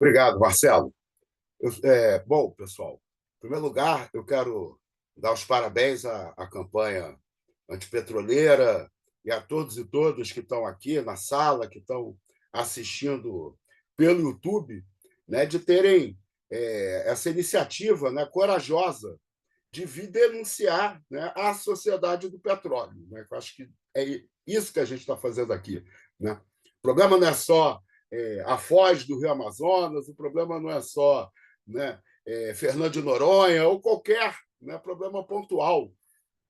Obrigado, Marcelo. Bom, pessoal, em primeiro lugar, eu quero dar os parabéns à campanha antipetroleira e a todos e todas que estão aqui na sala, que estão assistindo pelo YouTube, né, de terem essa iniciativa, né, corajosa de vir denunciar, né, a sociedade do petróleo. Né? Eu acho que é isso que a gente está fazendo aqui. Né? O problema não é só a foz do Rio Amazonas, o problema não é só, né, Fernando de Noronha ou qualquer, né, problema pontual.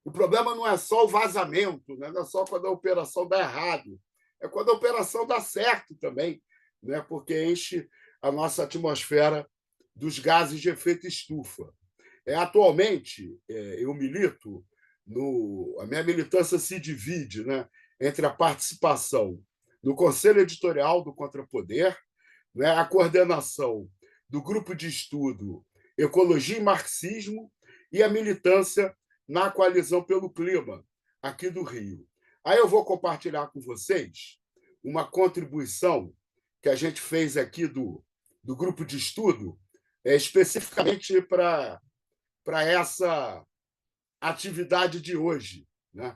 O problema não é só o vazamento, né? Não é só quando a operação dá errado, é quando a operação dá certo também, né? Porque enche a nossa atmosfera dos gases de efeito estufa. Atualmente, eu milito, a minha militância se divide, né, entre a participação no Conselho Editorial do Contrapoder, né, a coordenação do grupo de estudo Ecologia e Marxismo e a militância na Coalizão pelo Clima, aqui do Rio. Aí eu vou compartilhar com vocês uma contribuição que a gente fez aqui do grupo de estudo, especificamente para essa atividade de hoje. Né?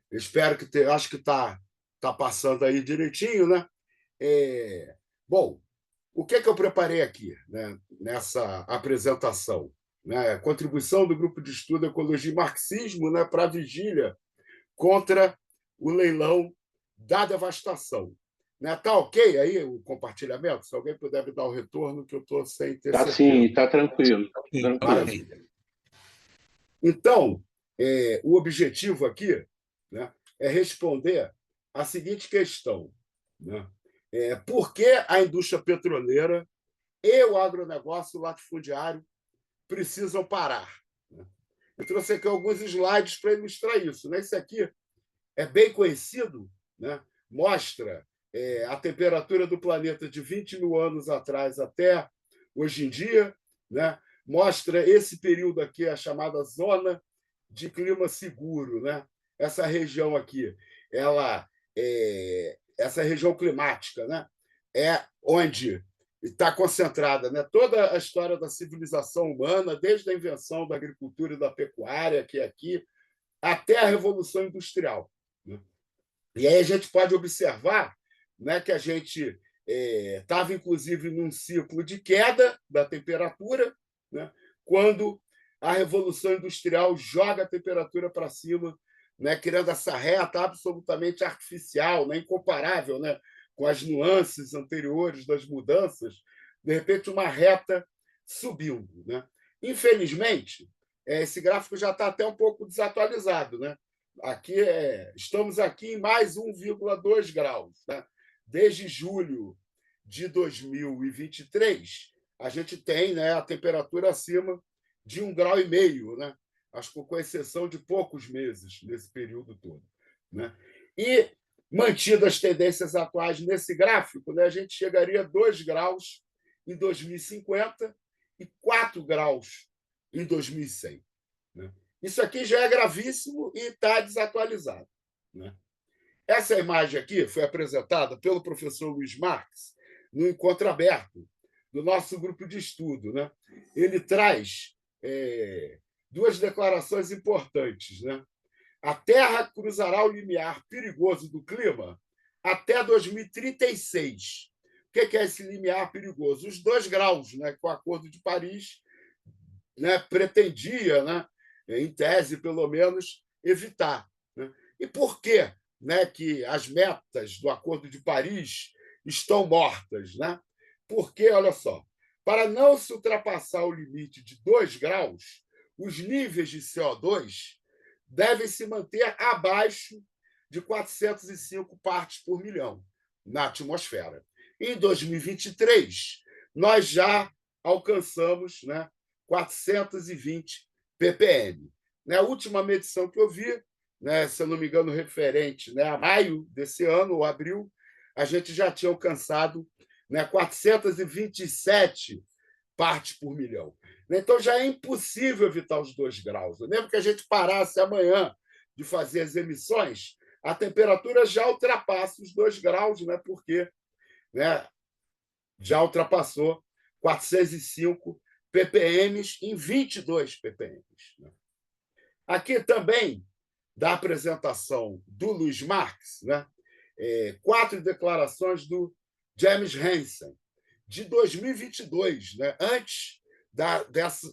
Eu espero que acho que tá passando aí direitinho. Né? Bom, o que eu preparei aqui, né, nessa apresentação? Né? Contribuição do grupo de estudo Ecologia e Marxismo, né, para a vigília contra o leilão da devastação. Né? Tá ok aí o compartilhamento? Se alguém puder me dar o retorno, que eu estou sem ter Tá certeza. sim, tá tranquilo. Sim, Tranquilo. Maravilha. Então, o objetivo aqui, né, é responder a seguinte questão. Né? Por que a indústria petroleira e o agronegócio latifundiário precisam parar? Né? Eu trouxe aqui alguns slides para ilustrar isso. Né? Esse aqui é bem conhecido, né? Mostra a temperatura do planeta de 20 mil anos atrás até hoje em dia. Né? Mostra esse período aqui, a chamada zona de clima seguro. Né? Essa região aqui, essa região climática, né? É onde está concentrada, né, toda a história da civilização humana, desde a invenção da agricultura e da pecuária, que é aqui, até a Revolução Industrial. Né? E aí a gente pode observar, né, que a gente estava, inclusive, num ciclo de queda da temperatura, né, quando a Revolução Industrial joga a temperatura para cima, né, criando essa reta absolutamente artificial, né, incomparável, né, com as nuances anteriores das mudanças, de repente, uma reta subindo. Né? Infelizmente, esse gráfico já está até um pouco desatualizado. Né? Estamos aqui em mais 1,2 graus. Né? Desde julho de 2023, a gente tem, né, a temperatura acima de 1,5 grau. Né? Acho que com exceção de poucos meses nesse período todo. Né? E, mantidas as tendências atuais nesse gráfico, né, a gente chegaria a 2 graus em 2050 e 4 graus em 2100. Né? Isso aqui já é gravíssimo e está desatualizado. Né? Essa imagem aqui foi apresentada pelo professor Luiz Marx no encontro aberto do nosso grupo de estudo. Né? Ele traz duas declarações importantes. Né? A Terra cruzará o limiar perigoso do clima até 2036. O que é esse limiar perigoso? Os 2 graus, né, que o Acordo de Paris, né, pretendia, né, em tese, pelo menos, evitar. Né? E por que, né, que as metas do Acordo de Paris estão mortas? Né? Porque, olha só, para não se ultrapassar o limite de 2 graus, os níveis de CO2 devem se manter abaixo de 405 partes por milhão na atmosfera. Em 2023, nós já alcançamos, né, 420 ppm. A última medição que eu vi, né, se eu não me engano, referente, né, a maio desse ano, ou abril, a gente já tinha alcançado, né, 427 partes por milhão. Então, já é impossível evitar os 2 graus. Mesmo que a gente parasse amanhã de fazer as emissões, a temperatura já ultrapassa os 2 graus, né? Porque, né, já ultrapassou 405 ppm em 22 ppm. Aqui também, da apresentação do Luiz Marx, né? 4 declarações do James Hansen, de 2022, né? Antes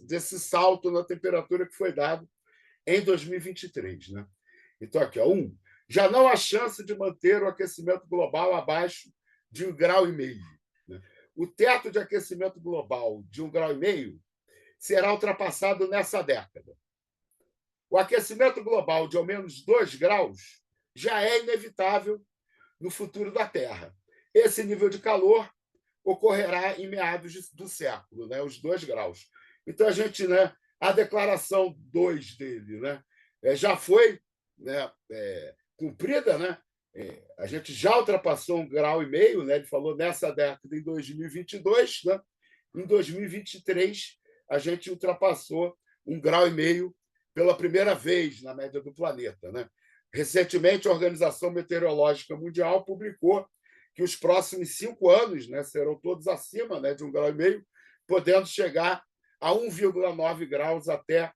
desse salto na temperatura que foi dado em 2023. Né? Então, aqui, ó, já não há chance de manter o aquecimento global abaixo de 1,5 grau. Né? O teto de aquecimento global de 1,5 grau será ultrapassado nessa década. O aquecimento global de ao menos 2 graus já é inevitável no futuro da Terra. Esse nível de calor ocorrerá em meados do século, né, os 2 graus. Então, a gente, né, a declaração 2 dele, né, já foi, né, cumprida, né? A gente já ultrapassou 1,5 grau, né? Ele falou nessa década, em 2022, né? Em 2023, a gente ultrapassou 1,5 grau pela primeira vez na média do planeta, né? Recentemente, a Organização Meteorológica Mundial publicou que os próximos 5 anos, né, serão todos acima, né, de 1,5 grau, podendo chegar a 1,9 graus até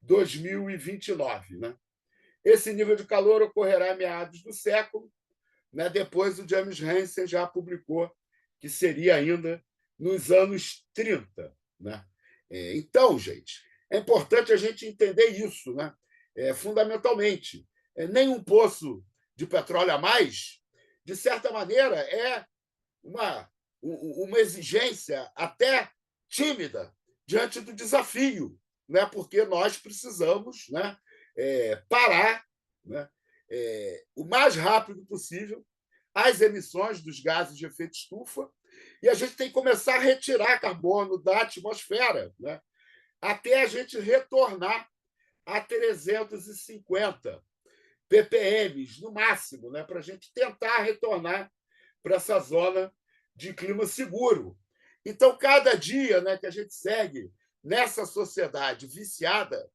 2029. Né? Esse nível de calor ocorrerá em meados do século. Né? Depois, o James Hansen já publicou que seria ainda nos anos 30. Né? Então, gente, é importante a gente entender isso, né? Fundamentalmente. Nenhum poço de petróleo a mais, de certa maneira, é uma exigência até tímida diante do desafio, né? Porque nós precisamos, né, parar, né, o mais rápido possível as emissões dos gases de efeito estufa e a gente tem que começar a retirar carbono da atmosfera, né, até a gente retornar a 350 ppm no máximo, né, para a gente tentar retornar para essa zona de clima seguro. Então, cada dia, né, que a gente segue nessa sociedade viciada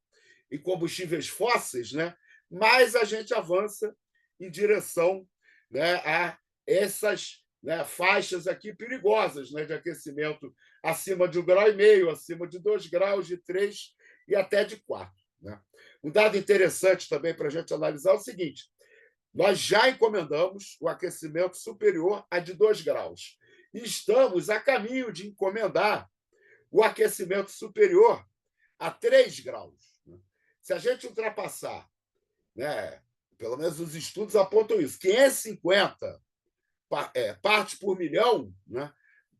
em combustíveis fósseis, né, mais a gente avança em direção, né, a essas, né, faixas aqui perigosas, né, de aquecimento acima de 1,5 grau, acima de 2 graus, de 3 e até de 4. Né? Um dado interessante também para a gente analisar é o seguinte: nós já encomendamos o aquecimento superior a de 2 graus. E estamos a caminho de encomendar o aquecimento superior a 3 graus. Se a gente ultrapassar, né, pelo menos os estudos apontam isso, 550 partes por milhão, né,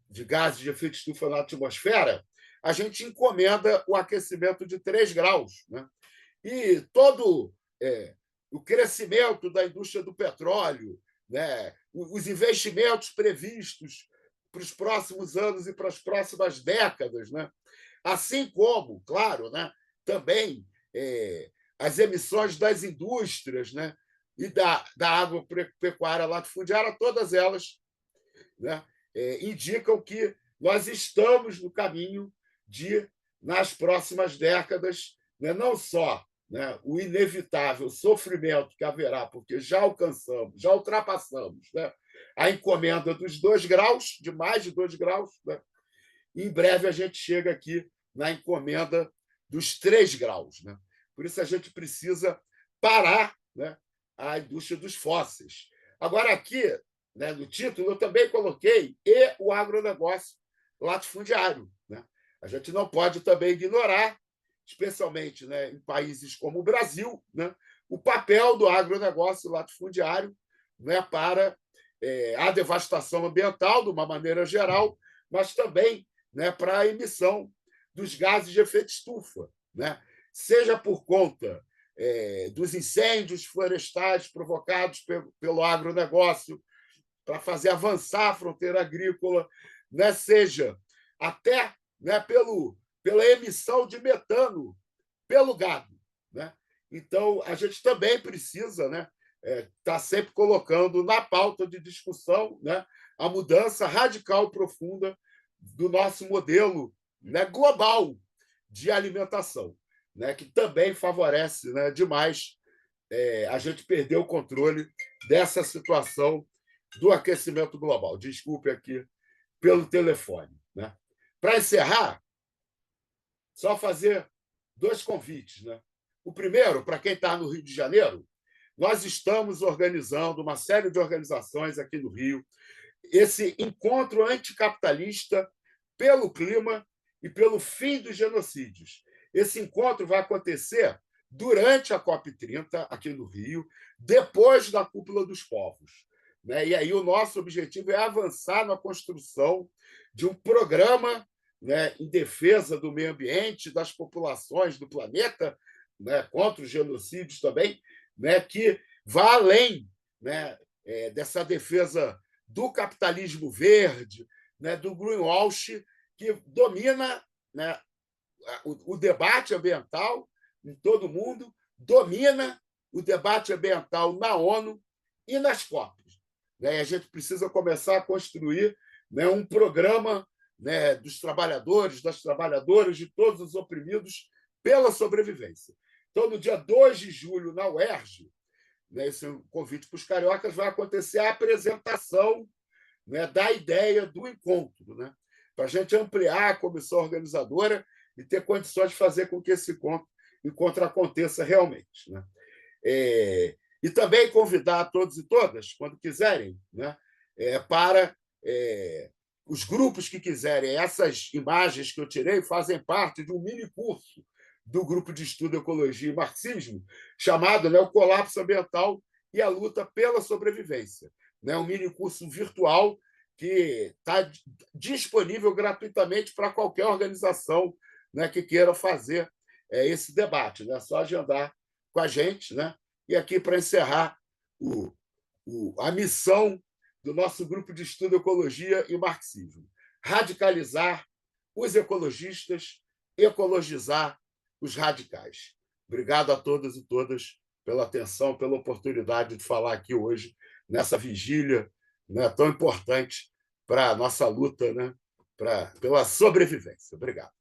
de gases de efeito estufa na atmosfera, a gente encomenda o aquecimento de 3 graus. Né? E todo o crescimento da indústria do petróleo, né, os investimentos previstos para os próximos anos e para as próximas décadas, né, assim como, claro, né, também as emissões das indústrias, né, e da agropecuária latifundiária, todas elas, né, indicam que nós estamos no caminho de, nas próximas décadas, né, não só, né, o inevitável sofrimento que haverá, porque já alcançamos, já ultrapassamos, né, a encomenda dos 2 graus, de mais de 2 graus, né, e em breve a gente chega aqui na encomenda dos 3 graus. Né? Por isso a gente precisa parar, né, a indústria dos fósseis. Agora, aqui, né, no título, eu também coloquei e o agronegócio latifundiário. Né? A gente não pode também ignorar, especialmente, né, em países como o Brasil, né, o papel do agronegócio latifundiário, né, para a devastação ambiental, de uma maneira geral, mas também, né, para a emissão dos gases de efeito estufa, né? Seja por conta dos incêndios florestais provocados pelo agronegócio para fazer avançar a fronteira agrícola, né? Seja até, né, pela emissão de metano pelo gado. Né? Então, a gente também precisa, né, estar sempre colocando na pauta de discussão, né, a mudança radical e profunda do nosso modelo, né, global de alimentação, né, que também favorece, né, demais a gente perder o controle dessa situação do aquecimento global. Desculpe aqui pelo telefone, né? Para encerrar, só fazer 2 convites, né? O primeiro, para quem está no Rio de Janeiro, nós estamos organizando uma série de organizações aqui no Rio, esse encontro anticapitalista pelo clima e pelo fim dos genocídios. Esse encontro vai acontecer durante a COP30, aqui no Rio, depois da Cúpula dos Povos. E aí o nosso objetivo é avançar na construção de um programa, em defesa do meio ambiente, das populações do planeta, contra os genocídios também, que vá além, dessa defesa do capitalismo verde, do greenwash, que domina, o debate ambiental em todo o mundo, domina o debate ambiental na ONU e nas COPs. E a gente precisa começar a construir um programa dos trabalhadores, das trabalhadoras, de todos os oprimidos pela sobrevivência. Então, no dia 2 de julho, na UERJ, esse é um convite para os cariocas, vai acontecer a apresentação da ideia do encontro, para a gente ampliar a comissão organizadora e ter condições de fazer com que esse encontro aconteça realmente. E também convidar a todos e todas, quando quiserem, para os grupos que quiserem. Essas imagens que eu tirei fazem parte de um mini curso do Grupo de Estudo Ecologia e Marxismo, chamado O Colapso Ambiental e a Luta pela Sobrevivência. Um mini curso virtual que está disponível gratuitamente para qualquer organização que queira fazer esse debate. É só agendar com a gente. E aqui, para encerrar, a missão do nosso Grupo de Estudo Ecologia e Marxismo: radicalizar os ecologistas, ecologizar os radicais. Obrigado a todas e todas pela atenção, pela oportunidade de falar aqui hoje, nessa vigília tão importante para a nossa luta pela sobrevivência. Obrigado.